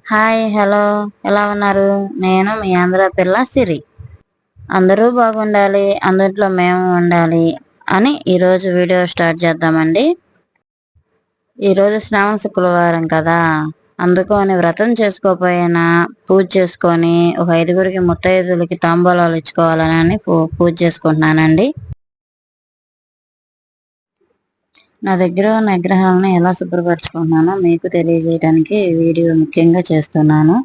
Hi hello ఎలా ఉన్నారు? నేను మీ ఆంధ్ర పిల్ల సిరి. అందరూ బాగుండాలి, అందుట్లో మేము ఉండాలి అని ఈరోజు వీడియో స్టార్ట్ చేద్దామండి. ఈరోజు శ్రావణ శుక్రవారం కదా, అందుకని వ్రతం చేసుకోపోయినా పూజ చేసుకొని ఒక 5గురికి ముత్తైదులకి తాంబూలాలు ఇచ్చుకోవాలని పూజ చేసుకుంటున్నానండి. నా దగ్గర ఉన్న విగ్రహాలను ఎలా శుభ్రపరచుకుంటున్నానో మీకు తెలియజేయడానికి ఈ వీడియో ముఖ్యంగా చేస్తున్నాను.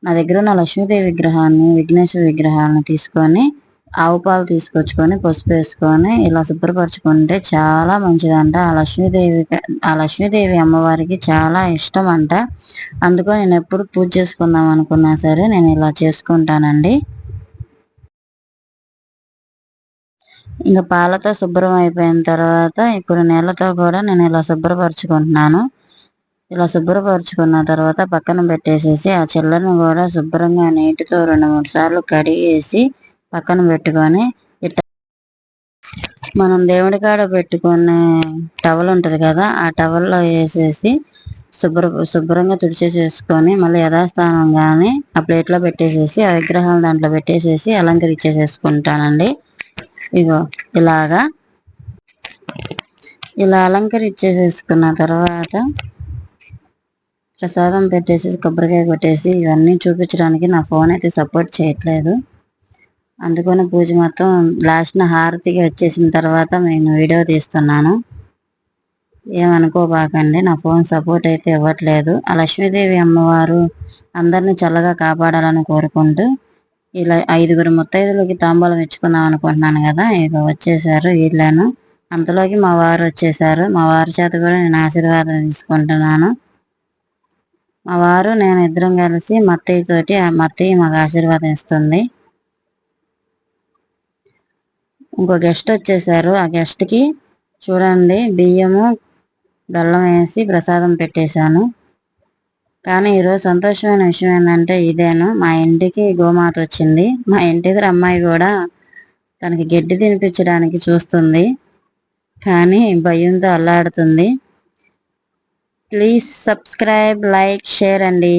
నా దగ్గర ఉన్న లక్ష్మీదేవి విగ్రహాన్ని, విఘ్నేశ్వర విగ్రహాలను తీసుకొని ఆవు పాలు తీసుకొచ్చుకొని పసుపు వేసుకొని ఇలా శుభ్రపరచుకుంటే చాలా మంచిదంట. ఆ లక్ష్మీదేవి అమ్మవారికి చాలా ఇష్టం అంట. అందుకో నేను ఎప్పుడు పూజ చేసుకుందాం అనుకున్నా సరే నేను ఇలా చేసుకుంటానండి. ఇంకా పాలతో శుభ్రం అయిపోయిన తర్వాత ఇప్పుడు నీళ్ళతో కూడా నేను ఇలా శుభ్రపరచుకుంటున్నాను. ఇలా శుభ్రపరచుకున్న తర్వాత పక్కన పెట్టేసేసి ఆ చిల్లరను కూడా శుభ్రంగా నీటితో 2-3 సార్లు కడిగేసి పక్కన పెట్టుకొని మనం దేవుడి కాడ పెట్టుకునే టవల్ ఉంటుంది కదా, ఆ టవల్లో వేసేసి శుభ్రంగా తుడిచేసేసుకొని మళ్ళీ యథాస్థానం కానీ ఆ ప్లేట్లో పెట్టేసేసి ఆ విగ్రహాలు దాంట్లో పెట్టేసేసి అలంకరించేసేసుకుంటానండి. ఇగో ఇలా అలంకరించేసేసుకున్న తర్వాత ప్రసాదం పెట్టేసి కొబ్బరికాయ కొట్టేసి ఇవన్నీ చూపించడానికి నా ఫోన్ అయితే సపోర్ట్ చేయట్లేదు. అందుకని పూజ మొత్తం లాస్ట్న హారతిగా వచ్చేసిన తర్వాత నేను వీడియో తీస్తున్నాను. ఏమనుకోబాకండి, నా ఫోన్ సపోర్ట్ అయితే ఇవ్వట్లేదు. ఆ లక్ష్మీదేవి అమ్మవారు అందరినీ చల్లగా కాపాడాలని కోరుకుంటూ ఇలా 5గురు ముత్తైదులకి తాంబూలం ఇచ్చుకుందాం అనుకుంటున్నాను కదా, ఇక వచ్చేసారు వీళ్ళను. అంతలోకి మా వారు వచ్చేసారు. మా వారి చేత కూడా నేను ఆశీర్వాదం తీసుకుంటున్నాను. మా వారు నేను ఇద్దరం కలిసి మా అత్తయ్య మాకు ఆశీర్వాదం ఇస్తుంది. ఇంకో గెస్ట్ వచ్చేసారు. ఆ గెస్ట్కి చూడండి బియ్యము బెల్లం వేసి ప్రసాదం పెట్టేశాను. కానీ ఈరోజు సంతోషమైన విషయం ఏంటంటే ఇదేను, మా ఇంటికి గోమాత వచ్చింది. మా ఇంటి దగ్గర అమ్మాయి కూడా తనకి గడ్డి తినిపించడానికి చూస్తుంది, కానీ భయంతో అల్లాడుతుంది. ప్లీజ్ సబ్స్క్రైబ్, లైక్, షేర్ అండి.